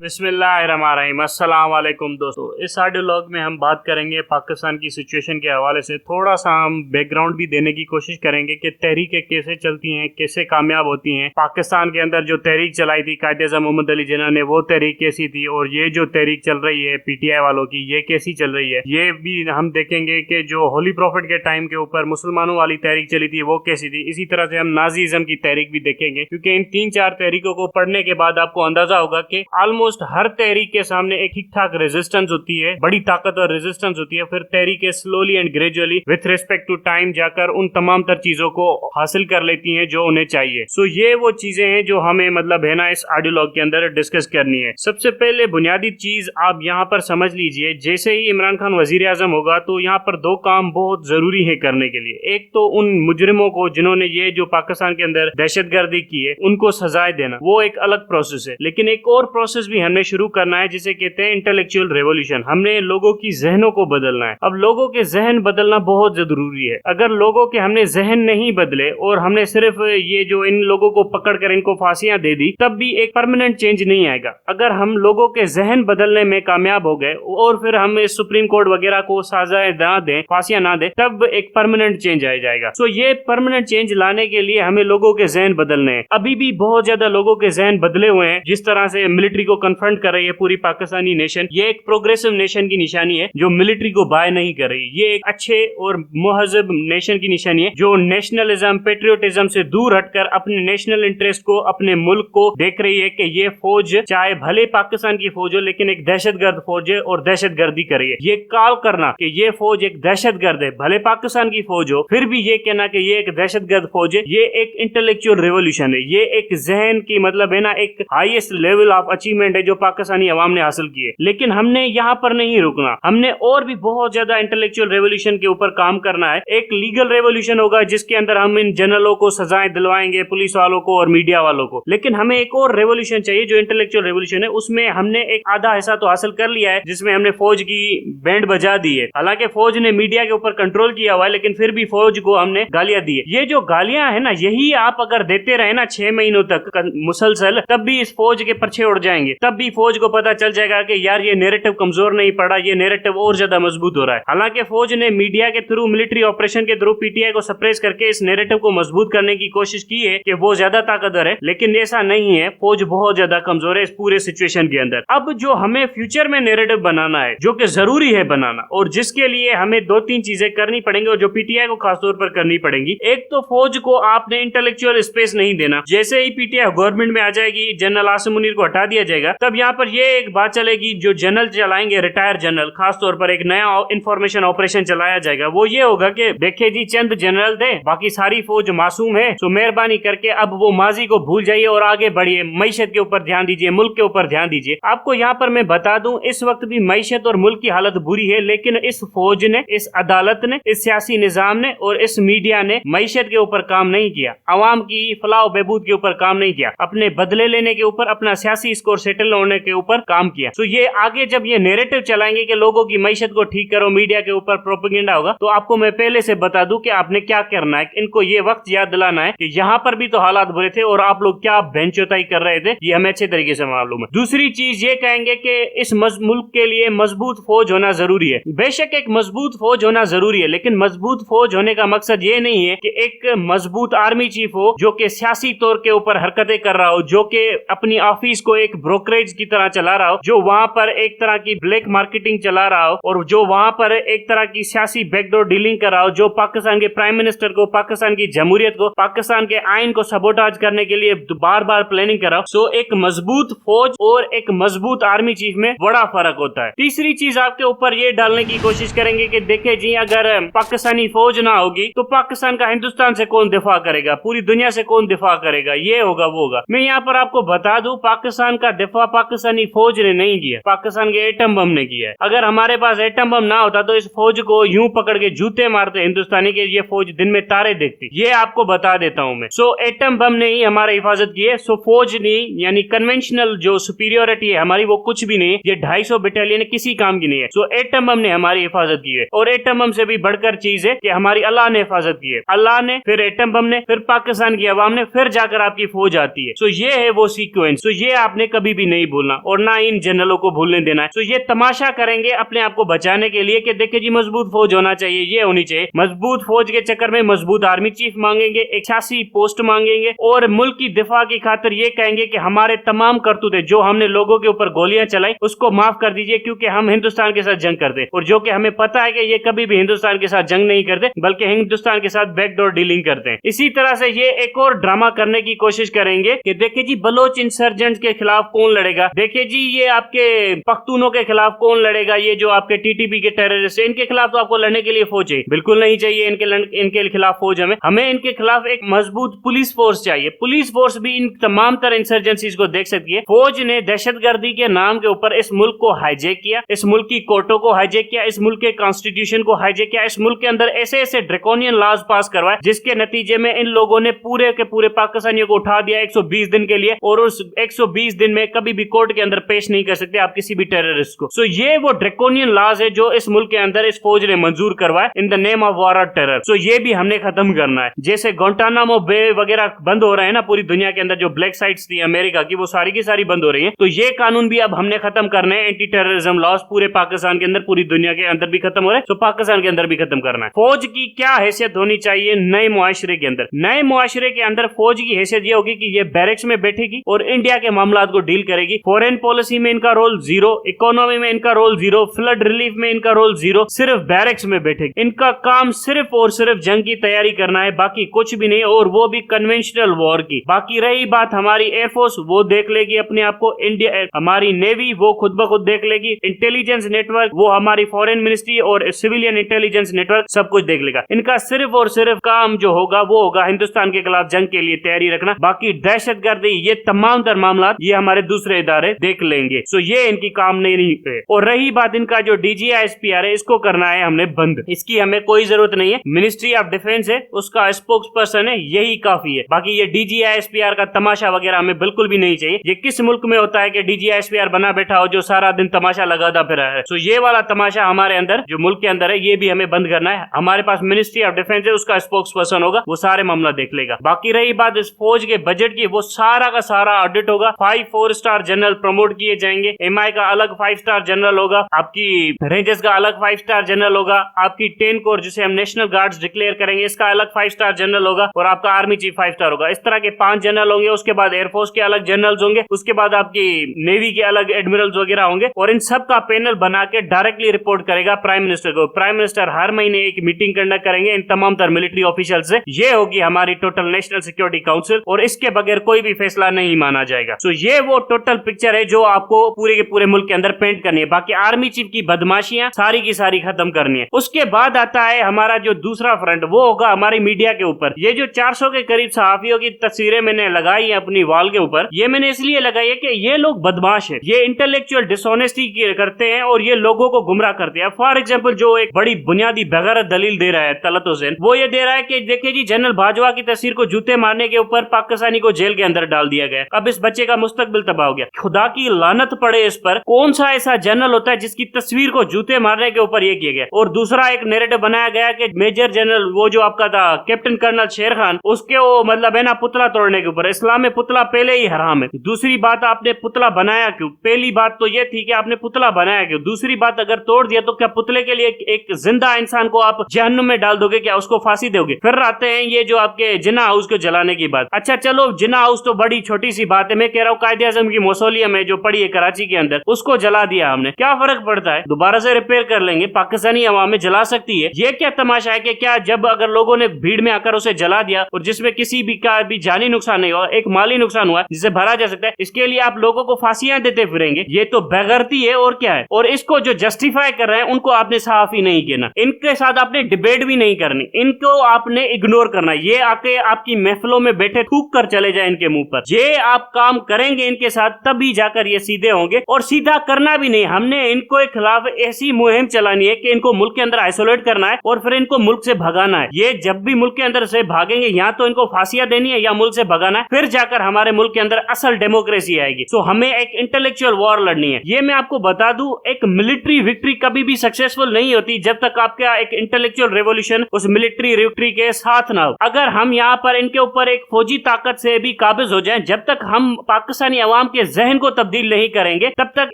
बिस्मिल्लाहिर्रहमानिर्रहीम। अस्सलाम वालेकुम दोस्तों, इस ऑडियो लॉग में हम बात करेंगे पाकिस्तान की सिचुएशन के हवाले से। थोड़ा सा हम बैकग्राउंड भी देने की कोशिश करेंगे कि तहरीकें कैसे चलती हैं, कैसे कामयाब होती हैं। पाकिस्तान के अंदर जो तहरीक चलाई थी कायद-ए-आज़म मोहम्मद अली जिन्ना ने, वो तहरीक कैसी थी, और ये जो तहरीक चल रही है पीटीआई वालों की, ये कैसी चल रही है। ये भी हम देखेंगे कि जो होली प्रॉफिट के टाइम के ऊपर मुसलमानों वाली तहरीक चली थी वो कैसी थी। इसी तरह से हम नाजीज़म की तहरीक भी देखेंगे, क्योंकि इन 3-4 तहरीकों को पढ़ने के बाद आपको अंदाजा होगा कि ऑलमोस्ट हर तहरीक के सामने एक ठीक ठाक रेजिस्टेंस होती है, बड़ी ताकत और रेजिस्टेंस होती है। फिर तहरीकें slowly and gradually with respect to time जाकर उन तमाम तर चीजों को हासिल कर लेती हैं जो उन्हें चाहिए। सो ये वो चीजें हैं जो हमें मतलब है ना इस ऑडियो लॉग के अंदर डिस्कस करनी है। सबसे पहले बुनियादी चीज आप यहाँ पर समझ लीजिए, जैसे ही इमरान खान वजीर आजम होगा तो यहाँ पर 2 काम बहुत जरूरी है करने के लिए। एक तो उन मुजरिमों को जिन्होंने ये जो पाकिस्तान के अंदर दहशतगर्दी की है उनको सजाएं देना, वो एक अलग प्रोसेस है। लेकिन एक और प्रोसेस भी हमने शुरू करना है जिसे कहते हैं इंटेलेक्चुअल रेवोल्यूशन। हमने लोगों की जहनों को बदलना है। अब लोगों के जहन बदलना बहुत जरूरी है। अगर लोगों के हमने जहन नहीं बदले और हमने सिर्फ ये जो इन लोगों को पकड़कर इनको फांसियां दे दी, तब भी एक परमानेंट चेंज नहीं आएगा। अगर हम लोगों के जहन बदलने में कामयाब हो गए और फिर हम इस सुप्रीम कोर्ट वगैरह को सजाएं ना दें, फांसियां ना दें, तब एक परमानेंट चेंज आ जाएगा। सो ये परमानेंट चेंज लाने के लिए हमें लोगों के जहन बदलने हैं। अभी भी बहुत ज्यादा लोगों के जहन बदले हुए हैं। जिस तरह से मिलिट्री को कन्फ्रंट कर रही है पूरी पाकिस्तानी नेशन, ये एक प्रोग्रेसिव नेशन की निशानी है जो मिलिट्री को बाय नहीं कर रही। ये एक अच्छे और मुहज़्ज़ब नेशन की निशानी है जो नेशनलिज्म, पेट्रियोटिज्म से दूर हटकर अपने नेशनल इंटरेस्ट को, अपने मुल्क को देख रही है कि ये फौज चाहे भले पाकिस्तान की फौज हो लेकिन एक दहशतगर्द फौज है और दहशतगर्दी कर रही है। ये कॉल करना कि ये फौज एक दहशतगर्द है, भले पाकिस्तान की फौज हो, फिर भी ये कहना कि ये एक दहशतगर्द फौज है, ये एक इंटेलेक्चुअल रेवोल्यूशन है। ये एक जहन की मतलब है ना एक हाईएस्ट लेवल ऑफ अचीवमेंट है जो पाकिस्तानी अवाम ने हासिल की है। लेकिन हमने यहाँ पर नहीं रुकना, हमने और भी बहुत ज्यादा इंटेलेक्चुअल रेवोल्यूशन के ऊपर काम करना है। एक लीगल रेवोल्यूशन होगा जिसके अंदर हम इन जनरलों को सजाएं दिलवाएंगे, पुलिस वालों को और मीडिया वालों को। लेकिन हमें एक और रेवोल्यूशन चाहिए जो इंटेलेक्चुअल रेवोल्यूशन है। उसमें हमने एक आधा हिस्सा तो हासिल कर लिया है, जिसमें हमने फौज की बैंड बजा दी है। हालांकि फौज ने मीडिया के ऊपर कंट्रोल किया हुआ है, लेकिन फिर भी फौज को हमने गालियां दी है। ये जो गालियां है ना, यही आप अगर देते रहे ना 6 महीनों तक मुसलसल, तब भी इस फौज के पर्चे उड़ जाएंगे। तब भी फौज को पता चल जाएगा कि यार ये नैरेटिव कमजोर नहीं पड़ा, ये नैरेटिव और ज्यादा मजबूत हो रहा है। हालांकि फौज ने मीडिया के थ्रू, मिलिट्री ऑपरेशन के थ्रू पीटीआई को सप्रेस करके इस नैरेटिव को मजबूत करने की कोशिश की है कि वो ज्यादा ताकतवर है, लेकिन ऐसा नहीं है। फौज बहुत ज्यादा कमजोर है इस पूरे सिचुएशन के अंदर। अब जो हमें फ्यूचर में नैरेटिव बनाना है, जो कि जरूरी है बनाना, और जिसके लिए हमें 2-3 चीजें करनी पड़ेंगी और जो पीटीआई को खासतौर पर करनी पड़ेंगी। एक तो फौज को आपने इंटेलेक्चुअल स्पेस नहीं देना। जैसे ही पीटीआई गवर्नमेंट में आ जाएगी, जनरल आसिम मुनीर को हटा दिया जाएगा, तब यहाँ पर ये एक बात चलेगी, जो जनरल चलाएंगे, रिटायर जनरल, खासतौर पर एक नया इंफॉर्मेशन ऑपरेशन चलाया जाएगा। वो ये होगा कि देखे जी चंद जनरल थे, बाकी सारी फौज मासूम है, तो मेहरबानी करके अब वो माजी को भूल जाइए और आगे बढ़िए, मईशत के ऊपर ध्यान दीजिए, मुल्क के ऊपर ध्यान दीजिए। आपको यहाँ पर मैं बता दूं, इस वक्त भी मईशत और मुल्क की हालत बुरी है, लेकिन इस फौज ने, इस अदालत ने, इस सियासी निजाम ने और इस मीडिया ने मईशत के ऊपर काम नहीं किया, अवाम की फलाह बहबूद के ऊपर काम नहीं किया, अपने बदले लेने के ऊपर, अपना सियासी स्कोर सेटल होने के ऊपर काम किया। तो ये आगे जब ये नैरेटिव चलाएंगे कि लोगों की मईशत को ठीक करो, मीडिया के ऊपर प्रोपेगेंडा होगा, तो आपको मैं पहले से बता दूं कि आपने क्या करना है। इनको ये वक्त याद दिलाना है कि यहाँ पर भी तो हालात बुरे थे और आप लोग क्या बेंचोताई कर रहे थे, ये हमें अच्छे तरीके से मालूम है। दूसरी चीज ये कहेंगे कि इस मुल्क के लिए मजबूत फौज होना जरूरी है। बेशक एक मजबूत फौज होना जरूरी है, लेकिन मजबूत फौज होने का मकसद ये नहीं है कि एक मजबूत आर्मी चीफ हो जो कि सियासी तौर के ऊपर हरकतें कर रहा हो, जो कि अपनी ऑफिस को एक ब्रोकरेज की तरह चला रहा हो, जो वहां पर एक तरह की ब्लैक मार्केटिंग चला रहा हो और जो वहां पर एक तरह की सियासी बैकडोर डीलिंग कर रहा हो, जो पाकिस्तान के प्राइम मिनिस्टर को, पाकिस्तान की जमहूरियत को, पाकिस्तान के आइन को सबोटाज करने के लिए बार बार प्लानिंग कर रहा हो। सो एक मजबूत फौज और एक मजबूत आर्मी चीफ में बड़ा फर्क होता है। तीसरी चीज आपके ऊपर ये डालने की कोशिश करेंगे कि देखे जी, अगर पाकिस्तानी फौज ना होगी तो पाकिस्तान का हिंदुस्तान से कौन दिफा करेगा, पूरी दुनिया से कौन दिफा करेगा, ये होगा वो होगा। मैं यहाँ पर आपको बता दूं, पाकिस्तान का दिफा पाकिस्तानी फौज ने नहीं किया, पाकिस्तान के एटम बम ने किया है। अगर हमारे पास एटम बम ना होता तो इस फौज को यूं पकड़ के जूते मारते हिंदुस्तानी के, ये फौज दिन में तारे देखती। ये आपको बता देता हूं मैं। सो एटम बम ने ही हमारी हिफाजत की है। सो फौज नहीं, यानी कन्वेंशनल जो सुपीरियोरिटी है हमारी, वो कुछ भी नहीं है। ये 250 बटालियन किसी काम की नहीं है। सो एटम बम ने हमारी हिफाजत की है, और एटम बम से भी बढ़कर चीज है कि हमारी अल्लाह ने हिफाजत की है। अल्लाह ने, फिर एटम बम ने, फिर पाकिस्तान की अवाम ने, फिर जाकर आपकी फौज आती है। सो ये है वो सीक्वेंस। सो ये आपने कभी भी नहीं भूलना और ना इन जनरलों को भूलने देना है। तो ये तमाशा करेंगे अपने आप को बचाने के लिए कि देखिए जी मजबूत फौज होना चाहिए, ये होनी चाहिए। मजबूत फौज के चक्कर में मजबूत आर्मी चीफ मांगेंगे, 81 पोस्ट मांगेंगे और मुल्क की दिफा की खातिर ये कहेंगे कि हमारे तमाम करतूते जो हमने लोगों के ऊपर गोलियां चलाई उसको माफ कर दीजिए क्योंकि हम हिंदुस्तान के साथ जंग करते, और जो कि हमें पता है कि ये कभी भी हिंदुस्तान के साथ जंग नहीं करते बल्कि हिंदुस्तान के साथ बैकडोर डीलिंग करते हैं। इसी तरह से ये एक और ड्रामा करने की कोशिश करेंगे कि देखिए जी बलोच इंसर्जेंट्स के खिलाफ कौन लड़ेगा, देखिए जी ये आपके पख्तूनों के खिलाफ कौन लड़ेगा, ये जो आपके टीटीपी के टेररिस्ट है इनके खिलाफ तो आपको लड़ने के लिए फौज चाहिए, बिल्कुल नहीं चाहिए इनके खिलाफ फौज। हमें इनके खिलाफ एक मजबूत पुलिस फोर्स चाहिए। पुलिस फोर्स भी इन तमाम तरह इंसर्जेंसीज को देख सकती है। फौज ने दहशतगर्दी के नाम के ऊपर इस मुल्क को हाईजेक किया, इस मुल्क की कोर्टों को हाईजेक किया, इस मुल्क के कॉन्स्टिट्यूशन को हाईजेक किया, इस मुल्क के अंदर ऐसे ऐसे ड्रैकोनियन लॉज पास करवाए जिसके नतीजे में इन लोगों ने पूरे के पूरे पाकिस्तानियों को उठा दिया 120 दिन के लिए, और उस 120 दिन में कभी भी कोर्ट के अंदर पेश नहीं कर सकते आप किसी भी टेररिस्ट को। सो ये वो ड्रैकोनियन लॉज है जो इस मुल्क के अंदर इस फौज ने मंजूर करवाए in the name of war और टेरर। सो ये भी हमने खत्म करना है। जैसे गुआंटानामो बे वगैरह बंद हो रहे हैं ना पूरी दुनिया के अंदर, जो ब्लैक साइट्स थी अमेरिका की वो सारी की सारी बंद हो रही है, तो ये कानून भी अब हमने खत्म करने हैं। एंटी टेररिज्म लॉज पूरे पाकिस्तान के अंदर, पूरी दुनिया के अंदर भी खत्म हो रहे हैं, तो पाकिस्तान के अंदर भी खत्म करना है। फौज की क्या हैसियत होनी चाहिए नए मुआशरे के अंदर? नए मुआशरे के अंदर फौज की हैसियत ये होगी कि ये बैरक्स में बैठेगी और इंडिया के मामलात को डील करेगी। फॉरेन पॉलिसी में इनका रोल जीरो, इकोनॉमी में इनका रोल जीरो, फ्लड रिलीफ में इनका रोल जीरो, सिर्फ बैरक्स में बैठेगी। इनका काम सिर्फ और सिर्फ जंग की तैयारी करना है, बाकी कुछ भी नहीं, और वो भी कन्वेंशनल वॉर की। बाकी रही बात हमारी एयरफोर्स, वो देख लेगी अपने आप को, इंडिया हमारी नेवी वो खुद ब खुद देख लेगी, इंटेलिजेंस नेटवर्क वो हमारी फॉरेन मिनिस्ट्री और सिविलियन इंटेलिजेंस नेटवर्क सब कुछ देख लेगा। इनका सिर्फ और सिर्फ काम जो होगा वो होगा हिंदुस्तान के खिलाफ जंग के लिए तैयारी रखना, बाकी दहशतगर्दी ये तमाम तर मामला ये हमारे दूसरे इदारे देख लेंगे। सो ये इनकी काम नहीं है। और रही बात इनका जो DGISPR है, इसको करना है हमने बंद, इसकी हमें कोई जरूरत नहीं है। मिनिस्ट्री ऑफ डिफेंस है, उसका स्पोक्स पर्सन है, यही काफी है। बाकी ये DGISPR का तमाशा वगैरह हमें बिल्कुल भी नहीं चाहिए। ये किस मुल्क में होता है कि DGISPR बना बैठा हो जो सारा दिन तमाशा लगाता फिर है? सो ये वाला तमाशा हमारे अंदर जो मुल्क के अंदर है ये भी हमें बंद करना है। हमारे पास मिनिस्ट्री ऑफ डिफेंस है, उसका स्पोक्स पर्सन होगा, वो सारे मामला देख लेगा। बाकी रही बात इस फौज के बजट की, वो सारा का सारा ऑडिट होगा। 5 4 स्टार जनरल प्रमोट किए जाएंगे, MI का अलग 5 स्टार जनरल होगा, आपकी रेंजर्स का अलग 5 स्टार जनरल होगा, आपकी 10 कोर जिसे हम नेशनल गार्ड्स डिक्लेयर करेंगे इसका अलग 5 स्टार जनरल होगा, और आपका आर्मी चीफ 5 स्टार होगा। इस तरह के 5 जनरल होंगे। उसके बाद एयरफोर्स के अलग जनरल्स होंगे, उसके बाद आपकी नेवी के अलग एडमिरल्स वगैरह होंगे, और इन सब का पैनल बना के डायरेक्टली रिपोर्ट करेगा प्राइम मिनिस्टर को। प्राइम मिनिस्टर हर महीने एक मीटिंग कंडक्ट करेंगे इन तमाम तर मिलिट्री ऑफिशियल से। ये होगी हमारी टोटल नेशनल सिक्योरिटी काउंसिल, और इसके बगैर कोई भी फैसला नहीं माना जाएगा। सो ये वो टोटल पिक्चर है जो आपको पूरे के पूरे मुल्क के अंदर पेंट करनी है। बाकी आर्मी चीफ की बदमाशियां सारी की सारी खत्म करनी है। उसके बाद आता है हमारा जो दूसरा फ्रंट, वो होगा हमारी मीडिया के ऊपर। ये जो 400 के करीब सहाफियों की तस्वीरें मैंने लगाई है अपनी वॉल के ऊपर, ये मैंने इसलिए लगाई है कि ये लोग बदमाश है, ये इंटेलेक्चुअल डिसऑनेस्टी करते हैं और ये लोगों को गुमराह करते हैं। फॉर एग्जाम्पल जो एक बड़ी बुनियादी बगैर दलील दे रहा है तलत हुसैन, वो ये दे रहा है कि देखिए जी जनरल बाजवा की तस्वीर को जूते मारने के ऊपर पाकिस्तानी को जेल के अंदर डाल दिया गया, अब इस बच्चे का मुस्तकबिल तबाह हो गया। खुदा की लानत पड़े इस पर। कौन सा ऐसा जनरल होता है जिसकी तस्वीर को जूते मारने के ऊपर ये किया गया? और दूसरा एक नैरेटिव बनाया गया कि मेजर जनरल वो जो आपका था कैप्टन कर्नल शेर खान, उसके वो मतलब है ना पुतला तोड़ने के ऊपर। इस्लाम में पुतला पहले ही हराम है। दूसरी बात, आपने पुतला बनाया क्यों? पहली बात तो ये थी कि आपने पुतला बनाया क्यों? दूसरी बात, अगर तोड़ दिया तो क्या पुतले के लिए एक जिंदा इंसान को आप जहन्नुम में डाल दोगे क्या? उसको फांसी दोगे? फिर आते हैं ये जो आपके जिन्ना हाउस को जलाने की बात। अच्छा चलो जिन्ना हाउस तो बड़ी छोटी सी बात है, मैं कह रहा हूँ कायदे आजम की मौसोलियम है जो पड़ी है कराची के अंदर, उसको जला दिया हमने, क्या फर्क पड़ता है? दोबारा से रिपेयर कर लेंगे, पाकिस्तानी अवाम में जला सकती है। ये क्या तमाशा है कि क्या जब अगर लोगों ने भीड़ में आकर उसे जला दिया और जिसमें किसी भी का भी जानी नुकसान नहीं हुआ, एक माली नुकसान हुआ जिसे भरा जा सकता है, इसके लिए आप लोगों को फांसियां देते फिरेंगे? ये तो बेगैरती है और क्या है। और इसको जो जस्टिफाई कर रहे हैं उनको आपने साफ ही नहीं कहना, इनके साथ आपने डिबेट भी नहीं करनी, इनको आपने इग्नोर करना। ये आके आपकी महफिलों में बैठे थूक कर चले जाए इनके मुंह पर। ये आप काम करेंगे इनके साथ तभी जाकर ये सीधे होंगे, और सीधा करना भी नहीं, हमने इनको खिलाफ ऐसी मुहिम चलानी है कि इनको मुल्क के अंदर आइसोलेट करना है और फिर इनको मुल्क से भगाना है। ये जब भी मुल्क के अंदर से भागेंगे, या तो इनको फांसियां देनी है या मुल्क से भगाना है, फिर जाकर हमारे मुल्क के अंदर असल डेमोक्रेसी आएगी। सो हमें एक इंटेलेक्चुअल वॉर लड़नी है। ये मैं आपको बता दूं, एक मिलिट्री विक्ट्री कभी भी सक्सेसफुल नहीं होती जब तक आपका एक इंटेलेक्चुअल रेवोल्यूशन उस मिलिट्री विक्ट्री के साथ ना हो। अगर हम यहाँ पर इनके ऊपर एक फौजी ताकत से भी काबिज हो जाएं, जब तक हम पाकिस्तानी अवाम के के जहन को तब्दील नहीं करेंगे तब तक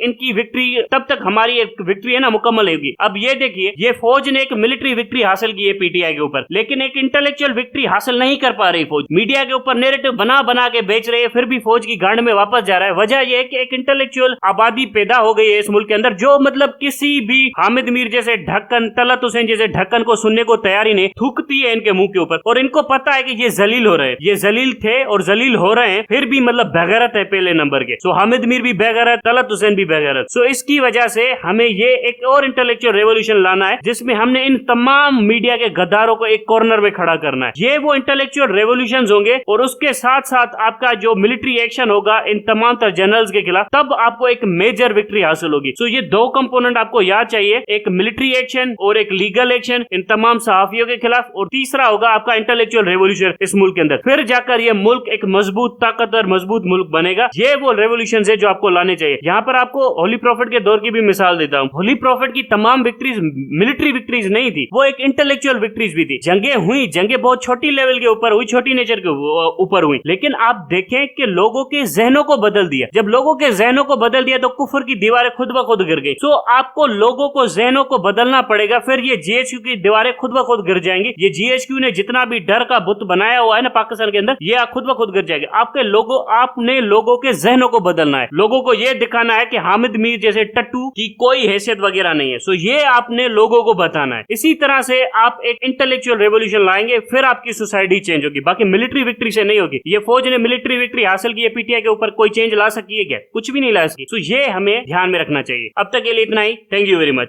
इनकी विक्ट्री, तब तक हमारी एक विक्ट्री है ना मुकम्मल होगी। अब ये देखिए, ये फौज ने एक मिलिट्री विक्ट्री हासिल की है पीटीआई के ऊपर, लेकिन एक इंटेलेक्चुअल विक्ट्री हासिल नहीं कर पा रही फौज। मीडिया के ऊपर नैरेटिव बना बना के बेच रही है, फिर भी फौज की गांड में वापस जा रहा है। वजह यह है कि एक इंटेलेक्चुअल आबादी पैदा हो गई है इस मुल्क के अंदर, जो मतलब किसी भी हामिद मीर जैसे ढक्कन, तलत हुसैन जैसे ढक्कन को सुनने को तैयार ही नहीं, थूकती है इनके मुंह के ऊपर। और इनको पता है कि ये जलील हो रहे हैं, ये जलील थे और जलील हो रहे हैं, फिर भी मतलब बेगैरत है पहले नंबर के। सो हामिद मीर भी बेगैरत, तलत हुसैन भी बेगैरत। सो इसकी वजह से हमें ये एक और इंटेलेक्चुअल रेवोल्यूशन लाना है, जिसमें हमने इन तमाम मीडिया के गद्दारों को एक कॉर्नर में खड़ा करना है। ये वो इंटेलेक्चुअल रेवोल्यूशन होंगे और उसके साथ साथ आपका जो मिलिट्री एक्शन होगा इन तमाम तर जनरल्स के खिलाफ, तब आपको एक मेजर विक्ट्री हासिल होगी। सो ये दो कंपोनेंट आपको याद चाहिए, एक मिलिट्री एक्शन और एक लीगल एक्शन इन तमाम सहाफियों के खिलाफ, और तीसरा होगा आपका इंटेलेक्चुअल रेवोल्यूशन इस मुल्क के अंदर। फिर जाकर ये मुल्क एक मजबूत, ताकतवर, मजबूत मुल्क बनेगा। ये वो रेवोल्यूशन है जो आपको लाने चाहिए। यहाँ पर आपको होली प्रॉफिट के दौर की भी मिसाल देता हूँ। होली प्रॉफिट की तमाम विक्ट्रीज मिलिट्री विक्ट्रीज नहीं थी, वो एक इंटेलेक्चुअल विक्ट्रीज भी थी। जंगे हुई, जंगे बहुत छोटी लेवल के ऊपर हुई, छोटी नेचर के ऊपर हुई, लेकिन आप देखें कि लोगों के जहनों को बदल दिया। जब लोगों के जहनों को बदल दिया तो कुफर की दीवारें खुद ब खुद गिर गई। सो आपको लोगों को, जहनों को बदलना पड़ेगा, फिर ये जीएचक्यू की दीवारें खुद ब खुद गिर जाएंगी। ये जीएचक्यू ने जितना भी डर का बुत बनाया हुआ है ना पाकिस्तान के अंदर, ये खुद ब खुद गिर जाएगी। आपके लोगों, आपने लोगों के जहनों को बदलना है, लोगों को यह दिखाना है कि हामिद मीर जैसे टट्टू की कोई हैसियत वगैरह नहीं है। सो ये आपने लोगों को बताना है। इसी तरह से आप एक इंटेलेक्चुअल रेवोल्यूशन लाएंगे, फिर आपकी सोसाइटी चेंज होगी। बाकी मिलिट्री विक्ट्री से नहीं होगी। ये फौज ने मिलिट्री विक्ट्री हासिल की है पीटीआई के ऊपर, कोई चेंज ला सकी है क्या? कुछ भी नहीं ला सकी। सो ये हमें ध्यान में रखना चाहिए। अब तक के लिए इतना ही। Thank you very much.